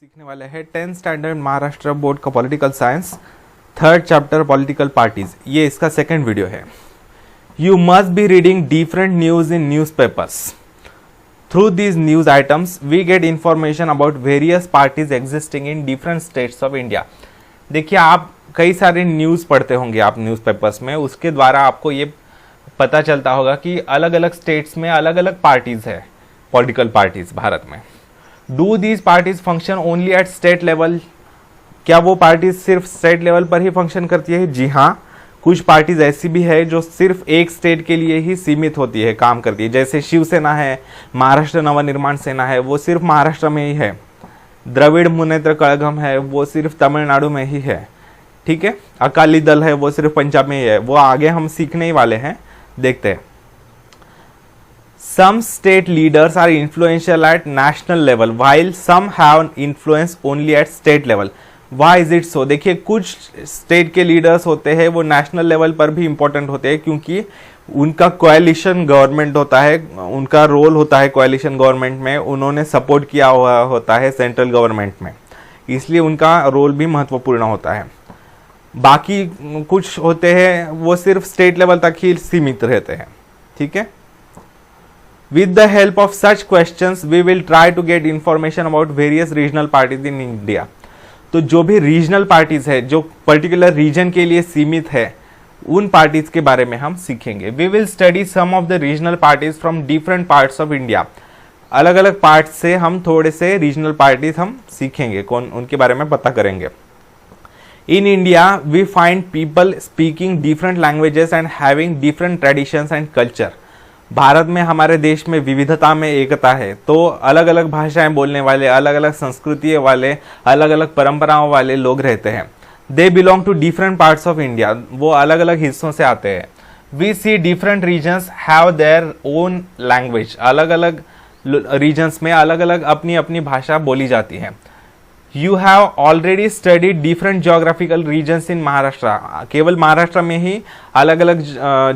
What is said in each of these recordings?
सीखने वाले हैं 10th स्टैंडर्ड महाराष्ट्र बोर्ड का political science 3rd chapter political parties. ये इसका सेकंड वीडियो है। You must be reading different news in newspapers. Through these news items we get information about various parties existing in different states of India. देखिए, आप कई सारे news पढ़ते होंगे आप न्यूज़पेपर्स में, उसके द्वारा आपको ये पता चलता होगा कि अलग अलग स्टेट्स में अलग अलग पार्टीज है, पॉलिटिकल पार्टीज भारत में। Do these parties function only at state level? क्या वो पार्टीज सिर्फ स्टेट लेवल पर ही फंक्शन करती है? जी हाँ, कुछ पार्टीज ऐसी भी है जो सिर्फ एक स्टेट के लिए ही सीमित होती है, काम करती है। जैसे शिवसेना है, महाराष्ट्र नवनिर्माण सेना है, वो सिर्फ महाराष्ट्र में ही है। द्रविड़ मुनेत्र कड़गम है, वो सिर्फ तमिलनाडु में ही है। ठीक है, अकाली दल है, वो सिर्फ पंजाब में ही है। वो आगे हम सीखने ही वाले हैं, देखते हैं। Some state leaders are influential at national level while some have influence only at state level. Why is it so? देखिए, कुछ स्टेट के लीडर्स होते हैं वो नेशनल लेवल पर भी इंपॉर्टेंट होते हैं, क्योंकि उनका कोएलिशन गवर्नमेंट होता है, उनका रोल होता है कोएलिशन गवर्नमेंट में, उन्होंने सपोर्ट किया हुआ होता है सेंट्रल गवर्नमेंट में, इसलिए उनका रोल भी महत्वपूर्ण होता है। बाकी कुछ होते हैं वो सिर्फ स्टेट लेवल तक ही सीमित रहते हैं। ठीक है, with the help of such questions we will try to get information about various regional parties in India। तो जो भी रीजनल पार्टीज है, जो पर्टिकुलर रीजन के लिए सीमित है, उन पार्टीज के बारे में हम सीखेंगे। we will study some of the regional parties from different parts of India। अलग अलग पार्ट से हम थोड़े से रीजनल पार्टीज हम सीखेंगे, कौन उनके बारे में पता करेंगे। In India, we find people speaking different languages and having different traditions and culture। Bharat में, हमारे देश में विविधता में एकता है, तो अलग अलग भाषाएं बोलने वाले, अलग अलग संस्कृति वाले, अलग अलग परंपराओं वाले लोग रहते हैं। They belong to different parts of India, वो अलग अलग हिस्सों से आते हैं। We see different regions have their own language, अलग अलग रीजन्स में अलग अलग अपनी अपनी भाषा बोली जाती है। You have already studied different geographical regions in Maharashtra. केवल महाराष्ट्र में ही अलग अलग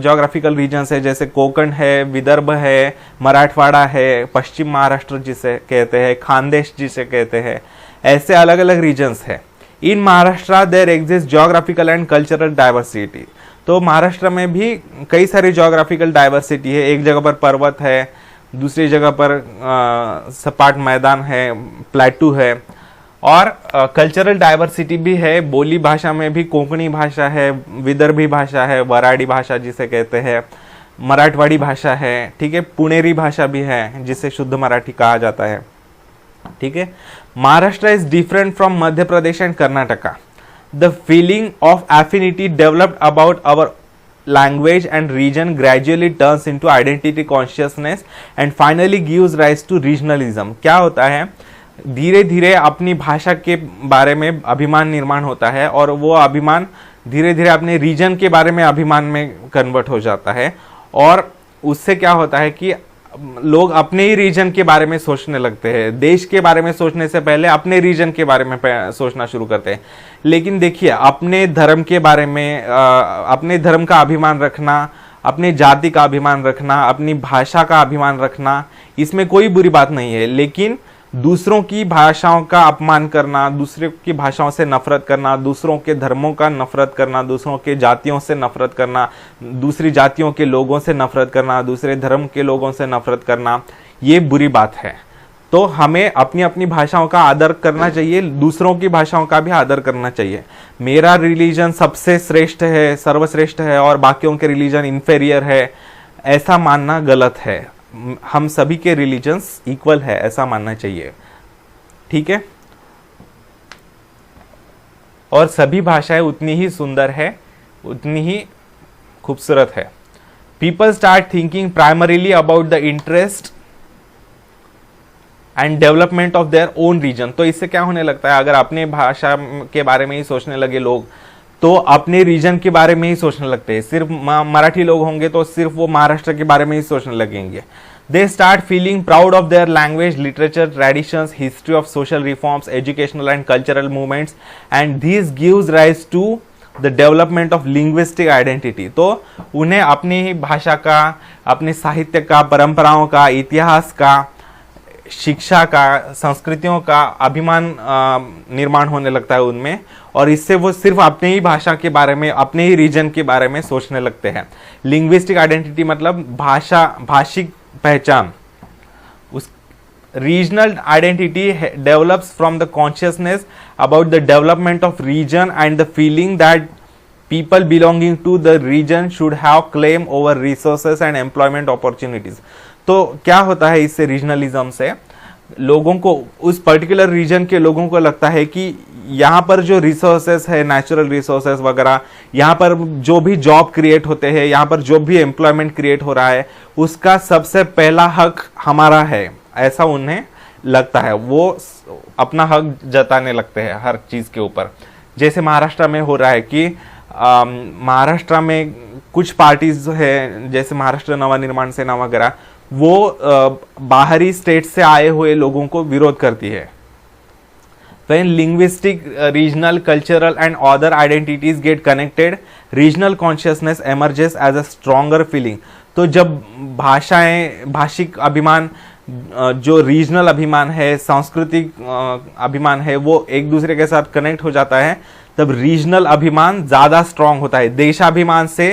जोग्राफिकल रीजन्स है, जैसे कोकण है, विदर्भ है, मराठवाड़ा है, पश्चिम महाराष्ट्र जिसे कहते हैं, खानदेश जिसे कहते हैं, ऐसे अलग अलग रीजन्स है। In Maharashtra there exist geographical and cultural diversity. तो महाराष्ट्र में भी कई सारी जोग्राफिकल डाइवर्सिटी है। एक जगह पर पर्वत है, दूसरी जगह पर सपाट मैदान है, प्लेटू है, और कल्चरल डाइवर्सिटी भी है। बोली भाषा में भी कोंकणी भाषा है, विदर्भी भाषा है, वराडी भाषा जिसे कहते हैं, मराठवाड़ी भाषा है। ठीक है, पुणेरी भाषा भी है जिसे शुद्ध मराठी कहा जाता है। ठीक है, Maharashtra is different from Madhya Pradesh and Karnataka. The feeling of affinity developed about our language and region gradually turns into identity consciousness and finally gives rise to regionalism। क्या होता है, धीरे धीरे अपनी भाषा के बारे में अभिमान निर्माण होता है, और वो अभिमान धीरे धीरे अपने रीजन के बारे में अभिमान में कन्वर्ट हो जाता है। और उससे क्या होता है कि लोग अपने ही रीजन के बारे में सोचने लगते हैं। देश के बारे में सोचने से पहले अपने रीजन के बारे में सोचना शुरू करते हैं। लेकिन देखिए, अपने धर्म के बारे में, अपने धर्म का अभिमान रखना, अपने जाति का अभिमान रखना, अपनी भाषा का अभिमान रखना, इसमें कोई बुरी बात नहीं है। लेकिन दूसरों की भाषाओं का अपमान करना, दूसरों की भाषाओं से नफरत करना, दूसरों के धर्मों का नफरत करना, दूसरों के जातियों से नफरत करना, दूसरी जातियों के लोगों से नफरत करना, दूसरे धर्म के लोगों से नफरत करना, ये बुरी बात है। तो हमें अपनी अपनी भाषाओं का आदर करना चाहिए, दूसरों की भाषाओं का भी आदर करना चाहिए। मेरा रिलीजन सबसे श्रेष्ठ है, सर्वश्रेष्ठ है, और बाकियों के रिलीजन इंफेरियर है, ऐसा मानना गलत है। हम सभी के रिलीजन्स इक्वल है, ऐसा मानना चाहिए। ठीक है, और सभी भाषाएं उतनी ही सुंदर है, उतनी ही खूबसूरत है। People start thinking primarily about the interest and development of their own region. तो इससे क्या होने लगता है, अगर अपने भाषा के बारे में ही सोचने लगे लोग, तो अपने रीजन के बारे में ही सोचने लगते हैं। सिर्फ मराठी लोग होंगे तो सिर्फ वो महाराष्ट्र के बारे में ही सोचने लगेंगे। They start feeling proud of their language, literature, traditions, history of social reforms, educational and cultural movements, and this gives rise to the development of linguistic identity. तो उन्हें अपनी भाषा का, अपने साहित्य का, परंपराओं का, इतिहास का, शिक्षा का, संस्कृतियों का अभिमान निर्माण होने लगता है उनमें, और इससे वो सिर्फ अपने ही भाषा के बारे में, अपने ही रीजन के बारे में सोचने लगते हैं। लिंग्विस्टिक आइडेंटिटी मतलब भाषा, भाषिक पहचान। उस regional identity develops from the consciousness about the development of region and the feeling that people belonging to the region should have claim over resources and employment opportunities। तो क्या होता है इससे, रीजनलिज्म से लोगों को, उस पर्टिकुलर रीजन के लोगों को लगता है कि यहाँ पर जो रिसोर्सेस है, नेचुरल रिसोर्सेस वगैरह, यहाँ पर जो भी जॉब क्रिएट होते हैं, यहाँ पर जो भी एम्प्लॉयमेंट क्रिएट हो रहा है, उसका सबसे पहला हक हमारा है, ऐसा उन्हें लगता है। वो अपना हक जताने लगते हैं हर चीज़ के ऊपर। जैसे महाराष्ट्र में हो रहा है कि महाराष्ट्र में कुछ पार्टीज है, जैसे महाराष्ट्र नवनिर्माण सेना वगैरह, वो बाहरी स्टेट से आए हुए लोगों को विरोध करती है। When linguistic, regional, cultural and other identities get connected, regional consciousness emerges as a stronger feeling। तो जब भाषाएं, भाषिक अभिमान, जो रीजनल अभिमान है, सांस्कृतिक अभिमान है, वो एक दूसरे के साथ कनेक्ट हो जाता है, तब रीजनल अभिमान ज्यादा स्ट्रांग होता है। देशाभिमान से,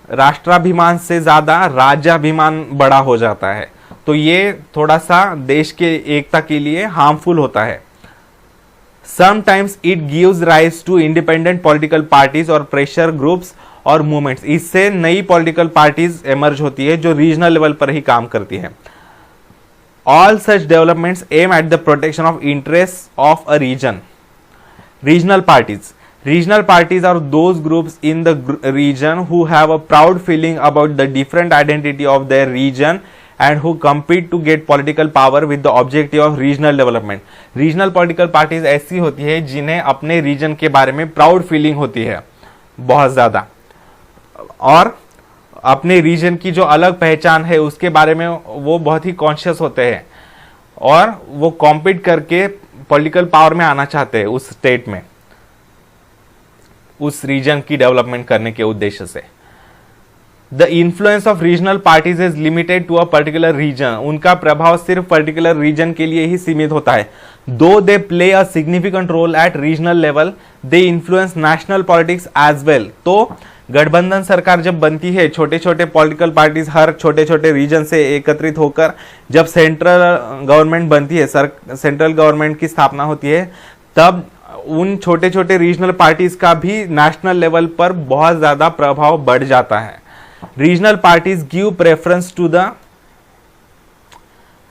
राष्ट्राभिमान से ज्यादा राज्याभिमान बड़ा हो जाता है। तो ये थोड़ा सा देश के एकता के लिए हार्मफुल होता है। Sometimes it gives rise to independent political parties और pressure groups और movements। इससे नई पॉलिटिकल पार्टीज एमर्ज होती है जो रीजनल लेवल पर ही काम करती है। All such developments aim at the protection of interests of a region। Regional parties are those groups in the region who have a proud feeling about the different identity of their region and who compete to get political power with the objective of regional development। Regional political parties ऐसी होती है जिन्हें अपने region के बारे में proud feeling होती है बहुत ज़्यादा, और अपने रीजन की जो अलग पहचान है उसके बारे में वो बहुत ही कॉन्शियस होते हैं, और वो कॉम्पीट करके पॉलिटिकल पावर में आना चाहते हैं उस स्टेट में, उस रीजन की डेवलपमेंट करने के उद्देश्य से। The influence of regional parties is limited to a particular region. उनका प्रभाव सिर्फ पर्टिकुलर रीजन के लिए ही सीमित होता है। Though they play a significant role at regional level, they influence national politics as well. तो गठबंधन सरकार जब बनती है, छोटे छोटे पॉलिटिकल पार्टीज हर छोटे छोटे रीजन से एकत्रित होकर जब सेंट्रल गवर्नमेंट बनती है, सेंट्रल गवर्नमेंट की स्थापना होती है, तब उन छोटे छोटे रीजनल पार्टीज का भी नेशनल लेवल पर बहुत ज्यादा प्रभाव बढ़ जाता है। Regional parties give preference to the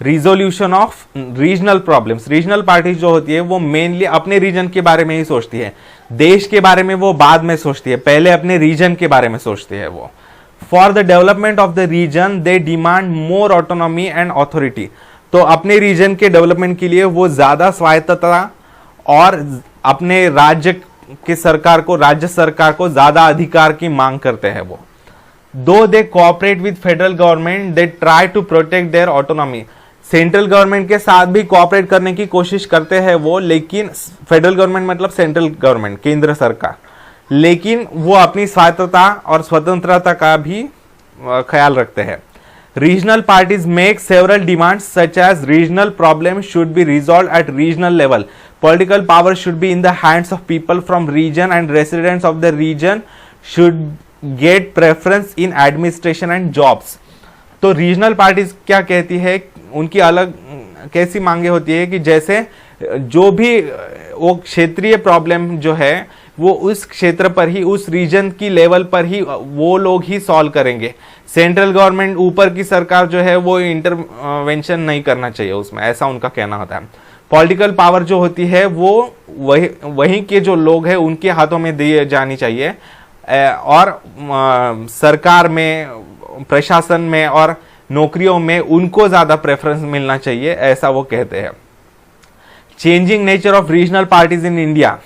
resolution of regional problems. Regional parties जो होती है वो मेनली अपने रीजन के बारे में ही सोचती है, देश के बारे में वो बाद में सोचती है, पहले अपने रीजन के बारे में सोचती है वो। For the development of the region they demand more autonomy and authority. तो अपने रीजन के डेवलपमेंट के लिए वो ज्यादा स्वायत्तता और अपने राज्य की सरकार को, राज्य सरकार को ज्यादा अधिकार की मांग करते हैं वो। Though they cooperate with federal government they try to protect their autonomy. Central government के साथ भी कोऑपरेट करने की कोशिश करते हैं वो, लेकिन फेडरल गवर्नमेंट मतलब सेंट्रल गवर्नमेंट, केंद्र सरकार, लेकिन वो अपनी स्वायत्तता और स्वतंत्रता का भी ख्याल रखते हैं। Regional parties make several demands such as regional problem should be resolve at regional level, political power should be in the hands of people from region and residents of the region should get preference in administration and jobs. तो regional parties क्या कहती है, उनकी अलग कैसी मांगे होती है कि जैसे जो भी वो क्षेत्रीय प्रॉब्लम जो है वो उस क्षेत्र पर ही, उस रीजन की लेवल पर ही वो लोग ही सॉल्व करेंगे। सेंट्रल गवर्नमेंट, ऊपर की सरकार जो है वो इंटरवेंशन नहीं करना चाहिए उसमें, ऐसा उनका कहना होता है। पॉलिटिकल पावर जो होती है वो वहीं के जो लोग हैं उनके हाथों में दी जानी चाहिए, और सरकार में, प्रशासन में और नौकरियों में उनको ज्यादा प्रेफरेंस मिलना चाहिए, ऐसा वो कहते हैं। Changing nature of regional parties in India.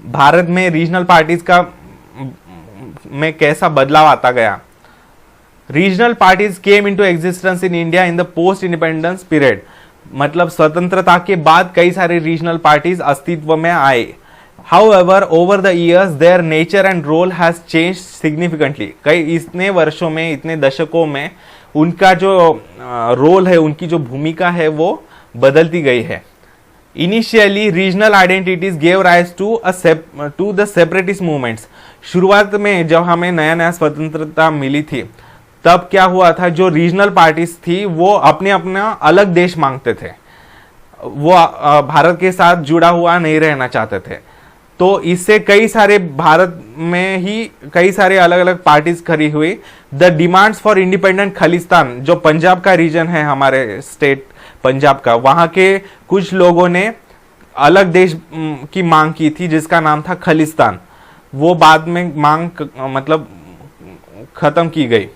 Bharat में रीजनल पार्टीज का में कैसा बदलाव आता गया। Regional parties came into existence in India in the post independence period. मतलब स्वतंत्रता के बाद कई सारे रीजनल पार्टीज अस्तित्व में आए। However, over the years, their nature and role has changed significantly। कई इतने वर्षों में, इतने दशकों में उनका जो रोल है, उनकी जो भूमिका है वो बदलती गई है। Initially regional identities gave rise to the separatist movements. शुरुआत में जब हमें नया नया स्वतंत्रता मिली थी तब क्या हुआ था, जो रीजनल पार्टीज थी वो अपने अपना अलग देश मांगते थे, वो भारत के साथ जुड़ा हुआ नहीं रहना चाहते थे। तो इससे कई सारे भारत में ही कई सारे अलग अलग पार्टीज खड़ी हुई। The demands for independent Khalistan, जो पंजाब का रीजन है, हमारे स्टेट पंजाब का, वहां के कुछ लोगों ने अलग देश की मांग की थी जिसका नाम था खालिस्तान। वो बाद में मांग मतलब खत्म की गई।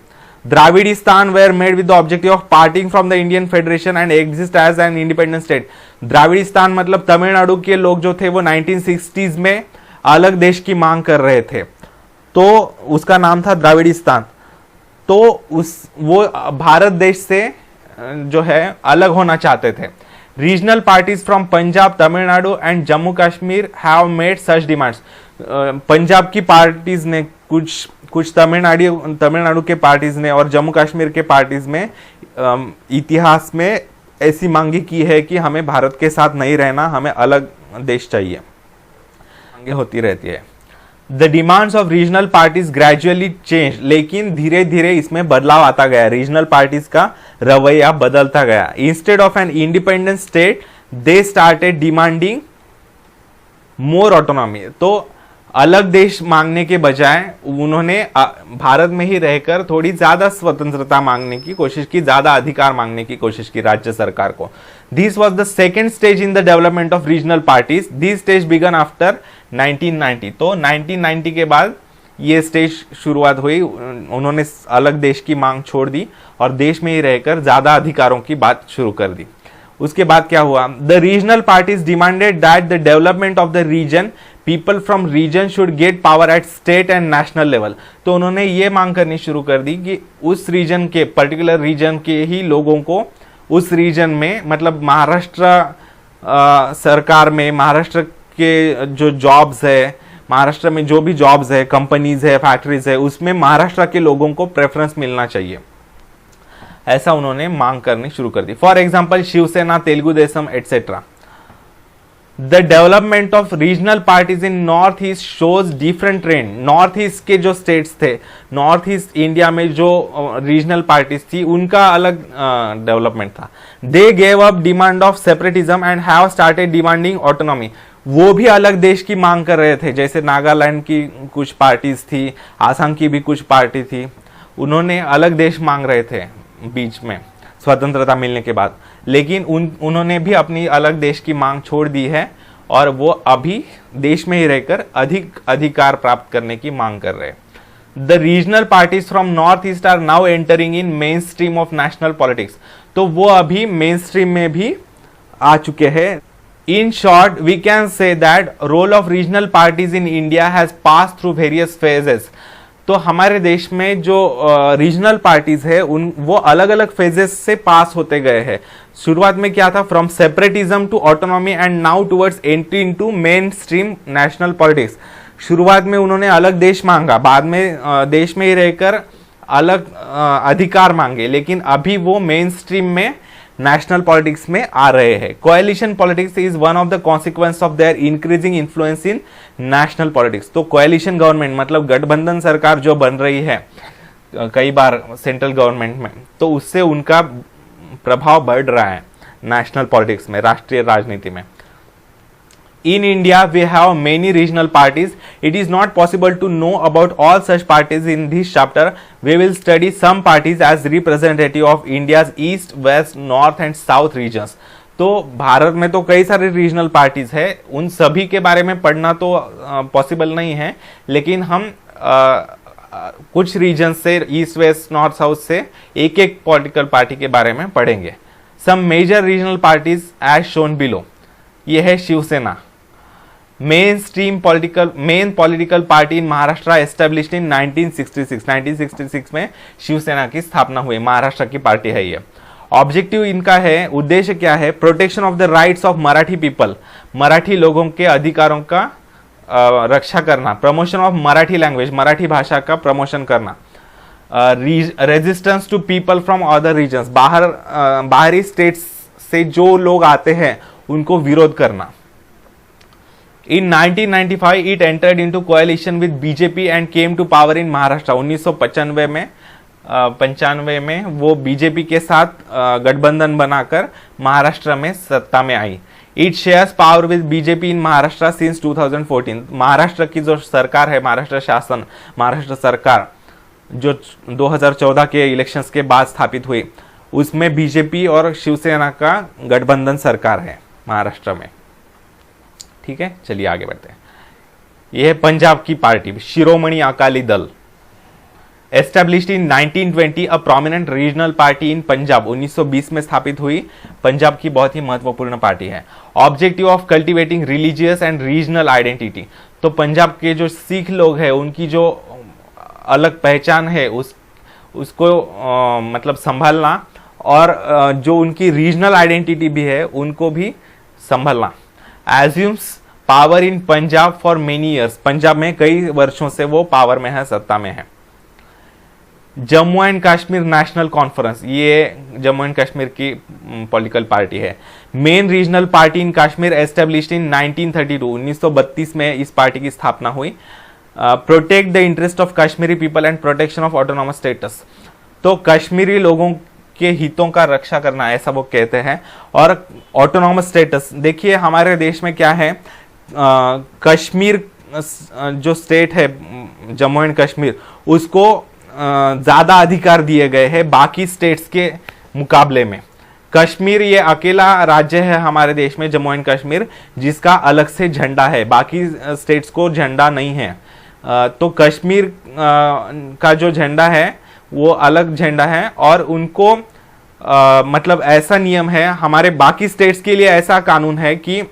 Dravidistan were made with the objective of parting from the Indian federation and exist as an independent state. Dravidistan मतलब तमिलनाडु के लोग जो थे वो 1960s में अलग देश की मांग कर रहे थे, तो उसका नाम था द्राविडिस्तान। तो वो भारत देश से जो है अलग होना चाहते थे। Regional parties from Punjab, Tamil Nadu and Jammu Kashmir have made such demands. Punjab की पार्टीज ने कुछ तमिलनाडु के पार्टीज ने और जम्मू कश्मीर के पार्टीज में इतिहास में ऐसी मांगे की है कि हमें भारत के साथ नहीं रहना, हमें अलग देश चाहिए। मांगे होती रहती है। The demands of regional parties gradually change, लेकिन धीरे धीरे इसमें बदलाव आता गया, रीजनल पार्टीज का रवैया बदलता गया। Instead of N independent state they started demanding more autonomy. तो अलग देश मांगने के बजाय उन्होंने भारत में ही रहकर थोड़ी ज्यादा स्वतंत्रता मांगने की कोशिश की, ज्यादा अधिकार मांगने की कोशिश की राज्य सरकार को। This was the second stage in the development of regional parties. This stage began after 1990। तो 1990 के बाद ये स्टेज शुरुआत हुई, उन्होंने अलग देश की मांग छोड़ दी और देश में ही रहकर ज्यादा अधिकारों की बात शुरू कर दी। उसके बाद क्या हुआ, the regional parties demanded that the development of the region people from region should get power at state and national level. तो उन्होंने ये मांग करनी शुरू कर दी कि उस रीजन के, पर्टिकुलर रीजन के ही लोगों को उस रीजन में, मतलब महाराष्ट्र सरकार में, महाराष्ट्र के जो जॉब्स है, महाराष्ट्र में जो भी जॉब्स है, कंपनीज है, फैक्ट्रीज है, उसमें महाराष्ट्र के लोगों को प्रेफरेंस मिलना चाहिए, ऐसा उन्होंने मांग करनी शुरू कर दी। For example Shiv Sena, Telugu Desam etcetera. The development of regional parties in north east shows different trend. North east के जो स्टेट्स थे, नॉर्थ ईस्ट इंडिया में जो रीजनल पार्टीज थी, उनका अलग डेवलपमेंट था। They gave up demand of separatism and have started demanding autonomy. वो भी अलग देश की मांग कर रहे थे, जैसे नागालैंड की कुछ पार्टीज थी, आसाम की भी कुछ पार्टी थी, उन्होंने अलग देश मांग रहे थे बीच में स्वतंत्रता मिलने के बाद, लेकिन उन्होंने भी अपनी अलग देश की मांग छोड़ दी है और वो अभी देश में ही रहकर अधिक अधिकार प्राप्त करने की मांग कर रहे हैं। The regional parties from north east are now entering in mainstream of national politics. तो वो अभी मेन स्ट्रीम में भी आ चुके हैं। In short we can say that role of regional parties in India has pass through various phases. तो हमारे देश में जो रीजनल पार्टीज है वो अलग अलग फेजेस से पास होते गए हैं। शुरुआत में क्या था, from separatism to autonomy and now towards entry into mainstream national politics. शुरुआत में उन्होंने अलग देश मांगा, बाद में देश में ही रहकर अलग अधिकार मांगे, लेकिन अभी वो मेन स्ट्रीम में नेशनल पॉलिटिक्स में आ रहे हैं। Coalition politics is one of the consequence of their increasing influence in national politics. तो कोएलिशन गवर्नमेंट मतलब गठबंधन सरकार जो बन रही है कई बार सेंट्रल गवर्नमेंट में, तो उससे उनका प्रभाव बढ़ रहा है नेशनल पॉलिटिक्स में, राष्ट्रीय राजनीति में। In India, we have many regional parties. It is not possible to know about all such parties in this chapter. We will study some parties as representative of India's east, west, north and south regions. तो भारत में तो कई सारे regional parties है, उन सभी के बारे में पढ़ना तो पॉसिबल नहीं है, लेकिन हम कुछ रीजन से, ईस्ट, वेस्ट, नॉर्थ, साउथ से एक एक पॉलिटिकल पार्टी के बारे में पढ़ेंगे। Some major regional parties as shown below. ये है Shiv Sena, main political party in Maharashtra established in 1966 में शिवसेना की स्थापना हुई, महाराष्ट्र की पार्टी है ये। ऑब्जेक्टिव इनका है, उद्देश्य क्या है, protection of the rights of Marathi people, Marathi लोगों के अधिकारों का रक्षा करना, promotion of Marathi language, Marathi भाषा का प्रमोशन करना, resistance to people from other regions, बाहरी स्टेट्स से जो लोग आते हैं उनको विरोध करना। In 1995 it entered into coalition with BJP and came to power in Maharashtra। 1995 में वो बीजेपी के साथ गठबंधन बनाकर महाराष्ट्र में सत्ता में आई। It shares power with BJP in Maharashtra since 2014। Maharashtra की जो सरकार है, महाराष्ट्र शासन, महाराष्ट्र सरकार जो 2014 के इलेक्शंस के बाद स्थापित हुई, उसमें बीजेपी और शिवसेना का गठबंधन सरकार है महाराष्ट्र में। ठीक है, चलिए आगे बढ़ते हैं। यह है पंजाब की party Shiromani Akali Dal. Established in 1920, a prominent regional party इन पंजाब। 1920 में स्थापित हुई, पंजाब की बहुत ही महत्वपूर्ण पार्टी है। Objective of cultivating religious and regional identity. तो पंजाब के जो सिख लोग हैं उनकी जो अलग पहचान है उसको मतलब संभालना, और जो उनकी रीजनल आइडेंटिटी भी है उनको भी संभालना। Assumes power in Punjab for many years. Punjab में कई वर्षों से वो पावर में है, सत्ता में है। Jammu and Kashmir national conference, ये जम्मू एंड कश्मीर की पॉलिटिकल पार्टी है। Main regional party in Kashmir established in 1932। 1932 में इस पार्टी की स्थापना हुई। Protect the interest of Kashmiri people and protection of autonomous status. तो कश्मीरी लोगों के हितों का रक्षा करना, ऐसा वो कहते हैं। और ऑटोनॉमस स्टेटस, देखिए हमारे देश में क्या है, कश्मीर जो स्टेट है जम्मू एंड कश्मीर, उसको ज्यादा अधिकार दिए गए हैं बाकी स्टेट्स के मुकाबले में। कश्मीर ये अकेला राज्य है हमारे देश में, जम्मू एंड कश्मीर, जिसका अलग से झंडा है, बाकी स्टेट्स को झंडा नहीं है। तो कश्मीर का जो झंडा है वो अलग झंडा है, और उनको मतलब ऐसा नियम है, हमारे बाकी स्टेट्स के लिए ऐसा कानून है कि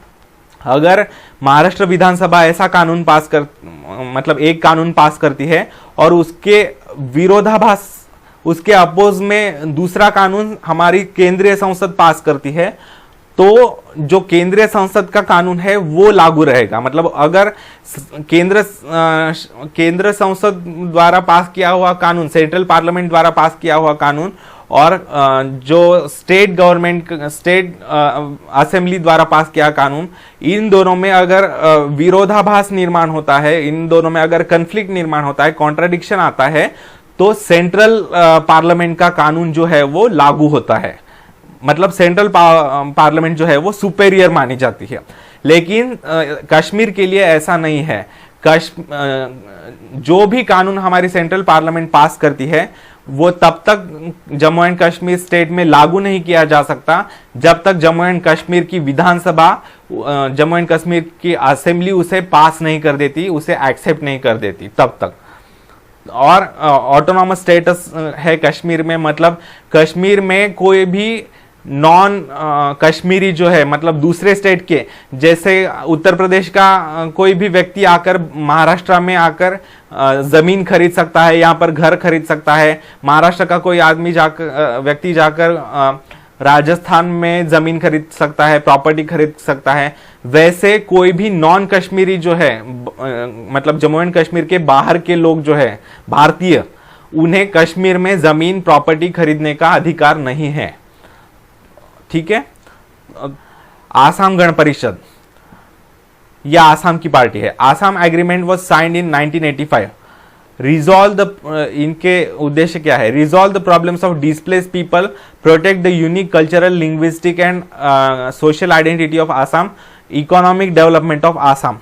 अगर महाराष्ट्र विधानसभा ऐसा कानून पास कर मतलब एक कानून पास करती है और उसके विरोधाभास, उसके अपोज में दूसरा कानून हमारी केंद्रीय संसद पास करती है, तो जो केंद्रीय संसद का कानून है वो लागू रहेगा। मतलब अगर केंद्र संसद द्वारा पास किया हुआ कानून, सेंट्रल पार्लियामेंट द्वारा पास किया हुआ कानून, और जो स्टेट गवर्नमेंट, स्टेट असेंबली द्वारा पास किया कानून, इन दोनों में अगर विरोधाभास निर्माण होता है, इन दोनों में अगर कन्फ्लिक्ट निर्माण होता है, कॉन्ट्राडिक्शन आता है, तो सेंट्रल पार्लियामेंट का कानून जो है वो लागू होता है। मतलब सेंट्रल पार्लियामेंट जो है वो सुपेरियर मानी जाती है। लेकिन कश्मीर के लिए ऐसा नहीं है। जो भी कानून हमारी सेंट्रल पार्लियामेंट पास करती है वो तब तक जम्मू एंड कश्मीर स्टेट में लागू नहीं किया जा सकता जब तक जम्मू एंड कश्मीर की विधानसभा, जम्मू एंड कश्मीर की असेंबली उसे पास नहीं कर देती, उसे एक्सेप्ट नहीं कर देती तब तक। और ऑटोनॉमस स्टेटस है कश्मीर में, मतलब कश्मीर में कोई भी नॉन कश्मीरी जो है, मतलब दूसरे स्टेट के, जैसे उत्तर प्रदेश का कोई भी व्यक्ति आकर महाराष्ट्र में आकर जमीन खरीद सकता है, यहाँ पर घर खरीद सकता है। महाराष्ट्र का कोई आदमी जाकर, व्यक्ति जाकर राजस्थान में जमीन खरीद सकता है, प्रॉपर्टी खरीद सकता है। वैसे कोई भी नॉन कश्मीरी जो है, मतलब जम्मू एंड कश्मीर के बाहर के लोग जो है, भारतीय, उन्हें कश्मीर में जमीन, प्रॉपर्टी खरीदने का अधिकार नहीं है। ठीक है। आसाम गण परिषद, यह आसाम की पार्टी है। Assam agreement was signed in 1985। Resolve the, इनके उद्देश्य क्या है? Resolve the problems of displaced people, protect the unique cultural, linguistic and social identity of Assam, economic development of Assam.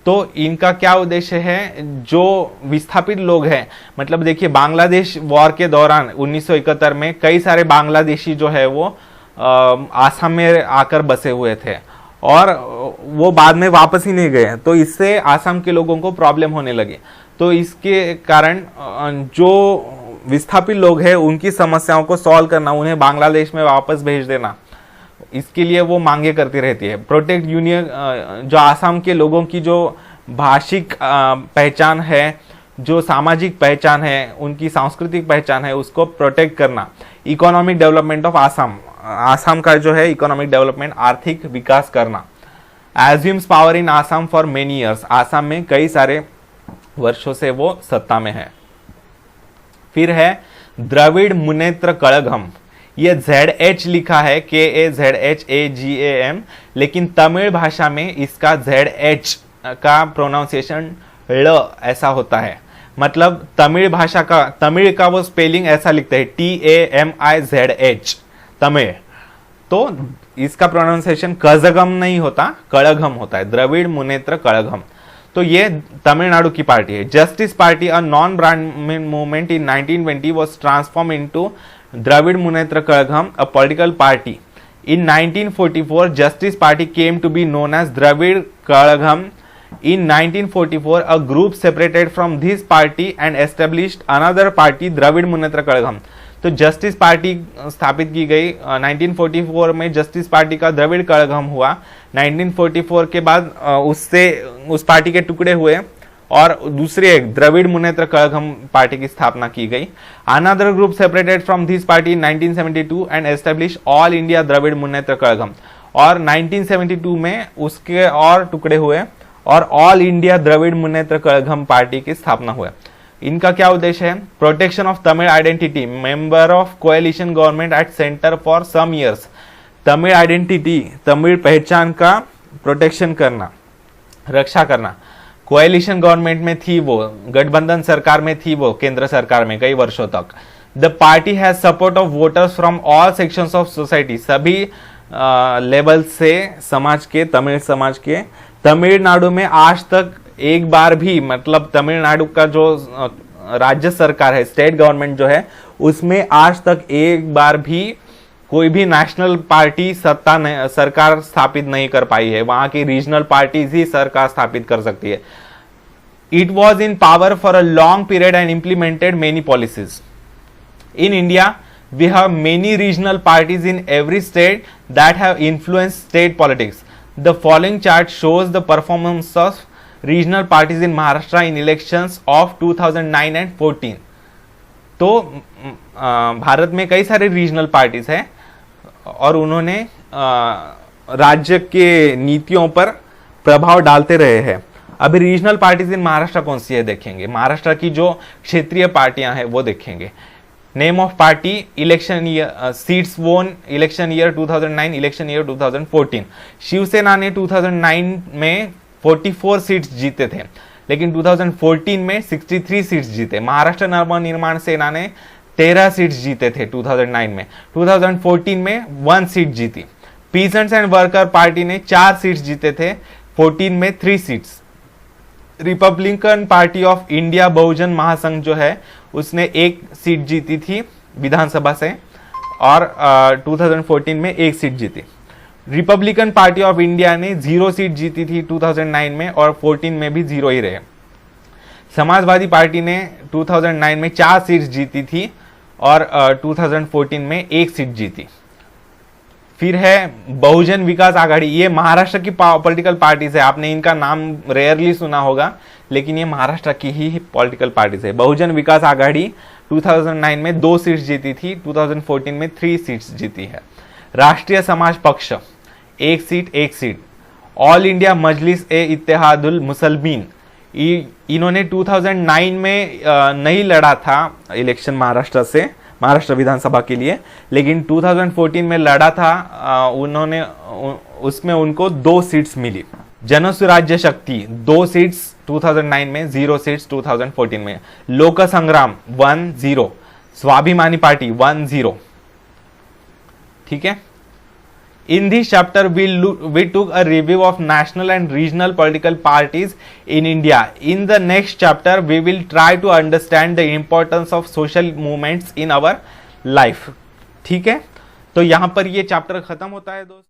तो इनका क्या उद्देश्य है? जो विस्थापित लोग हैं, मतलब देखिए बांग्लादेश वॉर के दौरान 1971 में कई सारे बांग्लादेशी जो है वो आसाम में आकर बसे हुए थे और वो बाद में वापस ही नहीं गए, तो इससे आसाम के लोगों को प्रॉब्लम होने लगी। तो इसके कारण जो विस्थापित लोग हैं उनकी समस्याओं को सॉल्व करना, उन्हें बांग्लादेश में वापस भेज देना, इसके लिए वो मांगे करती रहती है। प्रोटेक्ट यूनियन, जो आसाम के लोगों की जो भाषिक पहचान है, जो सामाजिक पहचान है, उनकी सांस्कृतिक पहचान है, उसको प्रोटेक्ट करना। Economic development of Assam, Assam का जो है इकोनॉमिक डेवलपमेंट, आर्थिक विकास करना। Assumes power in Assam for many years, Assam में कई सारे वर्षों से वो सत्ता में है। फिर है द्रविड़ मुनेत्र कड़गम, ये ZH लिखा है KAZHAGAM, लेकिन तमिल भाषा में इसका ZH का प्रोनाउंसिएशन ळ ऐसा होता है। मतलब तमिल का वो स्पेलिंग ऐसा लिखते हैं TAMIZH तमिल, तो इसका प्रोनाउंसिएशन कजगम नहीं होता, कड़गम होता है, द्रविड़ मुनेत्र कड़गम। तो ये तमिलनाडु की पार्टी है। Justice party, a non Brahmin movement in 1920 was transformed into Dravida Munnetra Kazhagam, a political party. In 1944, Justice Party came to be known as Dravid Kalagam. In 1944, a group separated from this party and established another party, Dravid Munnetra Kalagam. तो justice party स्थापित की गई 1944 में। Justice party का द्रविड़ कड़गम हुआ। 1944 के बाद उस पार्टी के टुकड़े हुए और दूसरे एक द्रविड़ मुनेत्र कड़गम पार्टी की स्थापना की गई। Another group separated from this party in 1972 and establish all India Dravida Munnetra Kazhagam, और 1972 में उसके और टुकड़े हुए और all India Dravida Munnetra Kazhagam party की स्थापना हुई। इनका क्या उद्देश्य है? Protection of Tamil identity, member of coalition government at centre for some years. Tamil identity, Tamil पहचान का प्रोटेक्शन करना, रक्षा करना। कोएलिशन गवर्नमेंट में थी वो, गठबंधन सरकार में थी वो, केंद्र सरकार में कई वर्षों तक। The party has support of voters from all sections of society, सभी लेवल से समाज के, तमिल समाज के। तमिलनाडु में आज तक एक बार भी, मतलब तमिलनाडु का जो राज्य सरकार है, स्टेट गवर्नमेंट जो है, उसमें आज तक एक बार भी कोई भी नेशनल पार्टी सरकार स्थापित नहीं कर पाई है। वहां की रीजनल पार्टीज ही सरकार स्थापित कर सकती है। It was in power for a long period and implemented many policies. In India we have many regional parties in every state that have influence state politics. The following chart shows the performance of regional parties in Maharashtra in elections of 2009 and 14। तो भारत में कई सारे regional parties हैं और उन्होंने राज्य के नीतियों पर प्रभाव डालते रहे हैं। अभी रीजनल पार्टीज इन महाराष्ट्र कौन सी है देखेंगे। महाराष्ट्र की जो क्षेत्रीय पार्टियां हैं वो देखेंगे। Name of party, election year, seats won, election year 2009, election year 2014। शिवसेना ने 2009 में 44 सीट्स जीते थे, लेकिन 2014 में 63 सीट्स जीते। महाराष्ट्र नवनिर्माण सेना ने 13 सीट्स जीते थे 2009 में, 2014 में 1 सीट जीती। पीसेंट्स एंड वर्कर पार्टी ने 4 सीट्स जीते थे, 14 में 3 seats. Republican party of India, Bahujan Mahasangh जो है, उसने 1 सीट जीती थी विधानसभा से और 2014 में 1 सीट जीती। रिपब्लिकन पार्टी ऑफ इंडिया ने 0 सीट जीती थी 2009 में और 14 में भी 0 ही रहे। समाजवादी पार्टी ने 2009 में 4 सीट्स जीती थी और 2014 में 1 सीट जीती। फिर है बहुजन विकास आघाड़ी, ये महाराष्ट्र की पॉलिटिकल पार्टीज है। आपने इनका नाम रेयरली सुना होगा, लेकिन ये महाराष्ट्र की ही पॉलिटिकल पार्टीज है। बहुजन विकास आघाड़ी 2009 में 2 सीट्स जीती थी, 2014 में 3 सीट्स जीती है। राष्ट्रीय समाज पक्ष 1 सीट। ऑल इंडिया मजलिस ए इत्तेहादुल मुसलमीन, इन्होंने 2009 में नहीं लड़ा था इलेक्शन महाराष्ट्र विधानसभा के लिए, लेकिन 2014 में लड़ा था। उन्होंने उसमें उनको 2 सीट्स मिली। जन स्वराज्य शक्ति 2 सीट्स 2009 में, 0 सीट्स 2014 में। लोक संग्राम 1-0। स्वाभिमानी पार्टी 1-0। ठीक है। In this chapter, we took a review of national and regional political parties in India. In the next chapter, we will try to understand the importance of social movements in our life. ठीक है, तो यहाँ पर ये chapter खत्म होता है दोस्त।